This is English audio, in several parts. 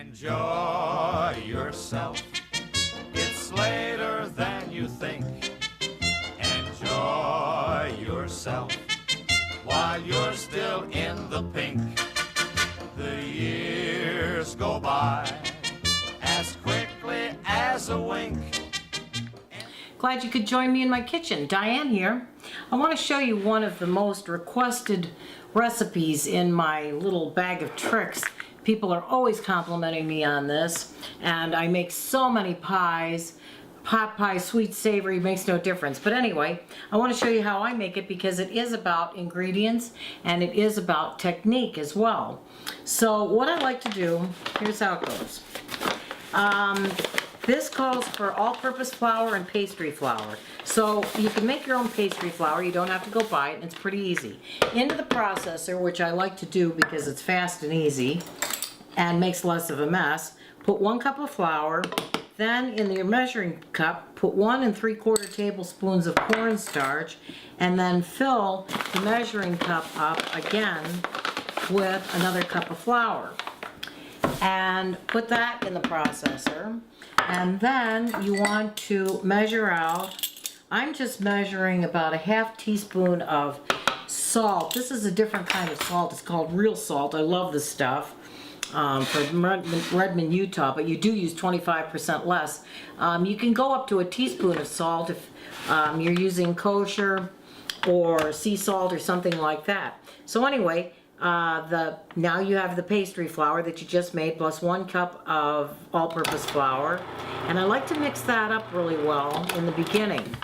Enjoy yourself. It's later than you think. Enjoy yourself while you're still in the pink. The years go by as quickly as a wink. Glad you could join me in my kitchen. Diane here. I want to show you one of the most requested recipes in my little bag of tricks. People are always complimenting me on this, and I make so many pies. Pot pie, sweet, savory, makes no difference. But anyway, I want to show you how I make it because it is about ingredients and it is about technique as well. So what I like to do, here's how it goes. This calls for all-purpose flour and pastry flour. So you can make your own pastry flour. You don't have to go buy it, and it's pretty easy. Into the processor, which I like to do because it's fast and easy and makes less of a mess, put 1 cup of flour. Then in your measuring cup, put 1 3/4 tablespoons of cornstarch, and then fill the measuring cup up again with another cup of flour. And put that in the processor. And then you want to measure out, I'm just measuring about a 1/2 teaspoon of salt. This is a different kind of salt. It's called real salt. I love this stuff. From Redmond, Utah, but you do use 25% less. You can go up to a teaspoon of salt if you're using kosher or sea salt or something like that. So anyway, now you have the pastry flour that you just made plus 1 cup of all-purpose flour, and I like to mix that up really well in the beginning.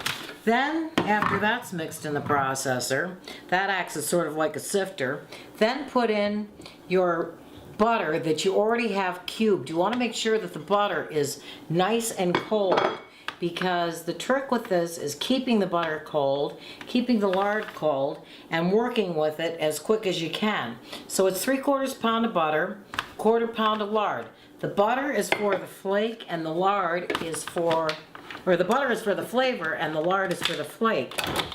Then, after that's mixed in the processor, that acts as sort of like a sifter. Then put in your butter that you already have cubed. You want to make sure that the butter is nice and cold, because the trick with this is keeping the butter cold, keeping the lard cold, and working with it as quick as you can. So it's 3/4 pound of butter, 1/4 pound of lard. The butter is for the flake and the lard is for, or the butter is for the flavor and the lard is for the flake.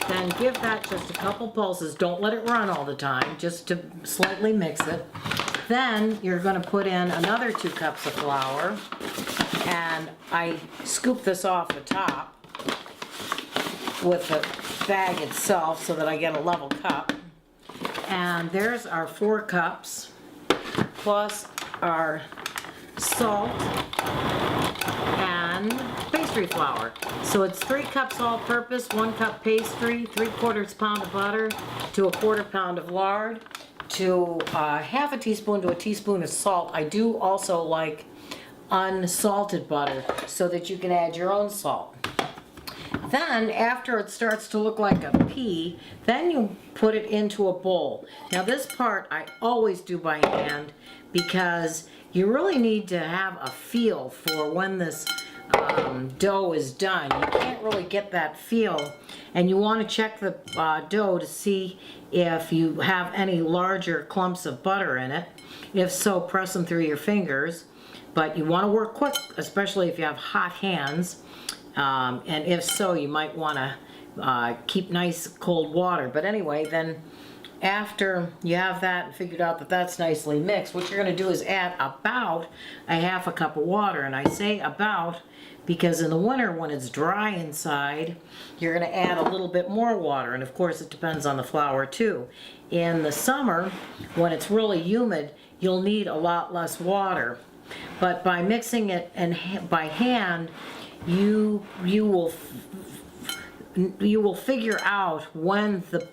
Then give that just a couple pulses. Don't let it run all the time, just to slightly mix it. Then you're going to put in another 2 cups of flour, and I scoop this off the top with the bag itself so that I get a level cup. And there's our 4 cups plus our salt and pastry flour. So it's 3 cups all-purpose, 1 cup pastry, 3/4 pound of butter to a 1/4 pound of lard, to 1/2 teaspoon to a teaspoon of salt. I do also like unsalted butter so that you can add your own salt. Then after it starts to look like a pea, then you put it into a bowl. Now this part I always do by hand because you really need to have a feel for when this dough is done. You can't really get that feel, and you want to check the dough to see if you have any larger clumps of butter in it. If so, press them through your fingers, but you want to work quick, especially if you have hot hands, and if so, you might want to keep nice cold water. But anyway, then after you have that and figured out that that's nicely mixed, what you're going to do is add about a 1/2 cup of water. And I say about because in the winter when it's dry inside, you're going to add a little bit more water, and of course it depends on the flour too. In the summer, when it's really humid, you'll need a lot less water. But by mixing it and by hand, you will figure out when the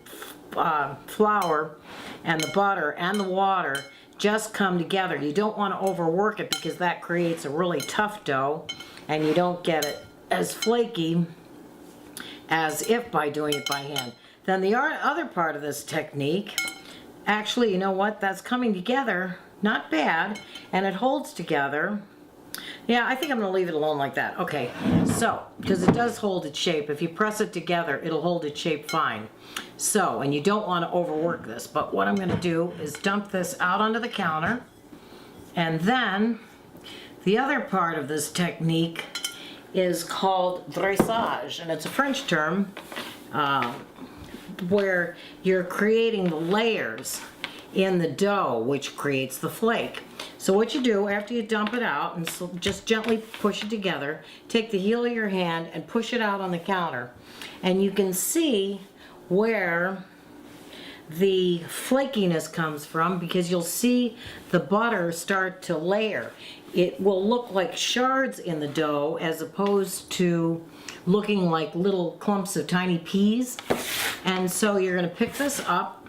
flour and the butter and the water just come together. You don't want to overwork it because that creates a really tough dough and you don't get it as flaky as if by doing it by hand. Then the other part of this technique, actually, you know what, that's coming together not bad, and it holds together. Yeah, I think I'm going to leave it alone like that. Okay, so, because it does hold its shape. If you press it together, it'll hold its shape fine. So, and you don't want to overwork this, but what I'm going to do is dump this out onto the counter, and then the other part of this technique is called dressage, and it's a French term where you're creating the layers in the dough, which creates the flake. So what you do after you dump it out, and so just gently push it together, take the heel of your hand and push it out on the counter. And you can see where the flakiness comes from, because you'll see the butter start to layer. It will look like shards in the dough as opposed to looking like little clumps of tiny peas. And so you're going to pick this up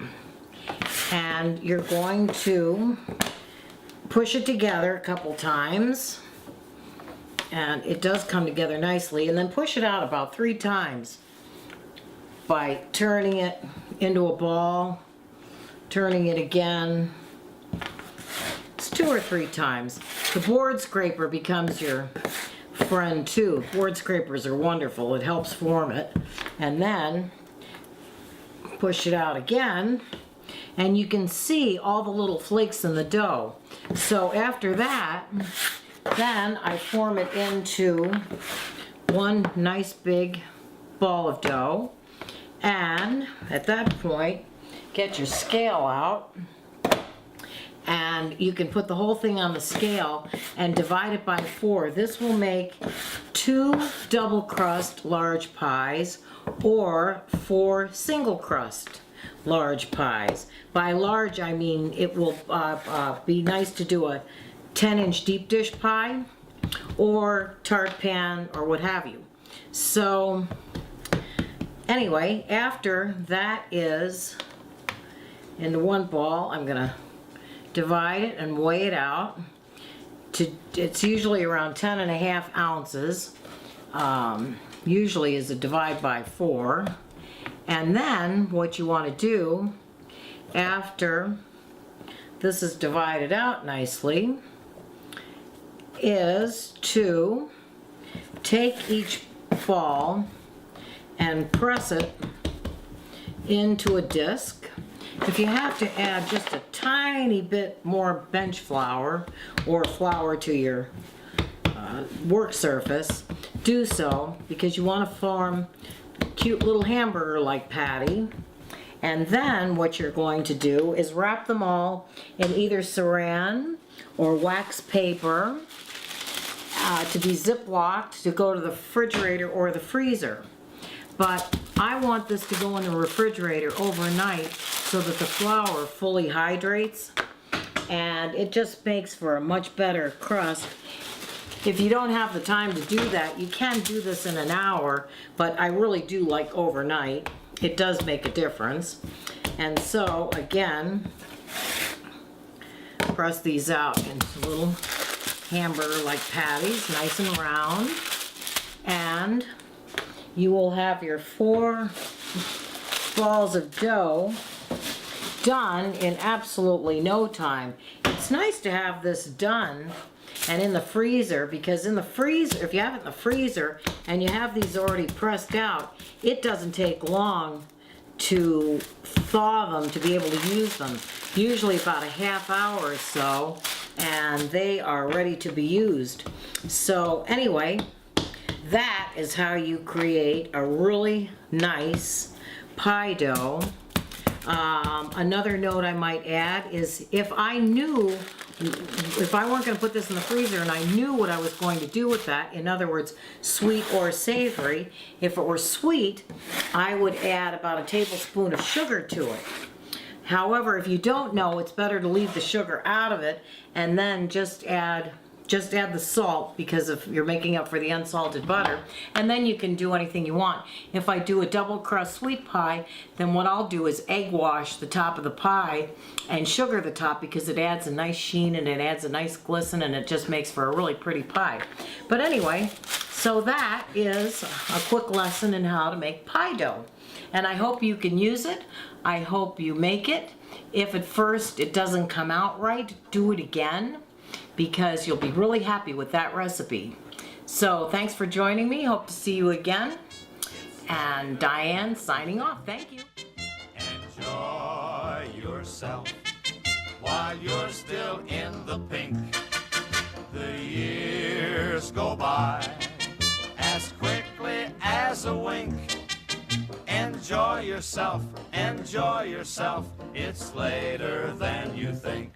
and you're going to push it together a couple times, and it does come together nicely, and then push it out about 3 times by turning it into a ball, turning it again. It's 2 or 3 times. The board scraper becomes your friend too. Board scrapers are wonderful. It helps form it. And then push it out again, and you can see all the little flakes in the dough. So after that, then I form it into one nice big ball of dough. And at that point, get your scale out, and you can put the whole thing on the scale and divide it by 4. This will make 2 double crust large pies or 4 single crust large pies. By large, I mean it will be nice to do a 10-inch deep dish pie or tart pan or what have you. So anyway, after that is into one ball, I'm gonna divide it and weigh it out. It's usually around 10.5 ounces. Usually is a divide by 4. And then what you want to do after this is divided out nicely is to take each ball and press it into a disc. If you have to add just a tiny bit more bench flour or flour to your work surface, do so, because you want to form a cute little hamburger-like patty. And then what you're going to do is wrap them all in either saran or wax paper to be zip-locked to go to the refrigerator or the freezer. But I want this to go in the refrigerator overnight so that the flour fully hydrates, and it just makes for a much better crust. If you don't have the time to do that, you can do this in an hour, but I really do like overnight. It does make a difference. And so again, press these out into little hamburger-like patties, nice and round, and you will have your 4 balls of dough done in absolutely no time. It's nice to have this done and in the freezer, because in the freezer, if you have it in the freezer and you have these already pressed out, it doesn't take long to thaw them to be able to use them. Usually about a half hour or so, and they are ready to be used. So anyway, that is how you create a really nice pie dough. Another note I might add is if I weren't going to put this in the freezer and I knew what I was going to do with that, in other words, sweet or savory, if it were sweet, I would add about a tablespoon of sugar to it. However, if you don't know, it's better to leave the sugar out of it and then just add the salt, because if you're making up for the unsalted butter, and then you can do anything you want. If I do a double crust sweet pie, then what I'll do is egg wash the top of the pie and sugar the top, because it adds a nice sheen and it adds a nice glisten and it just makes for a really pretty pie. But anyway, so that is a quick lesson in how to make pie dough. And I hope you can use it. I hope you make it. If at first it doesn't come out right, do it again, because you'll be really happy with that recipe. So thanks for joining me. Hope to see you again. And Diane signing off. Thank you. Enjoy yourself while you're still in the pink. The years go by as quickly as a wink. Enjoy yourself, enjoy yourself. It's later than you think.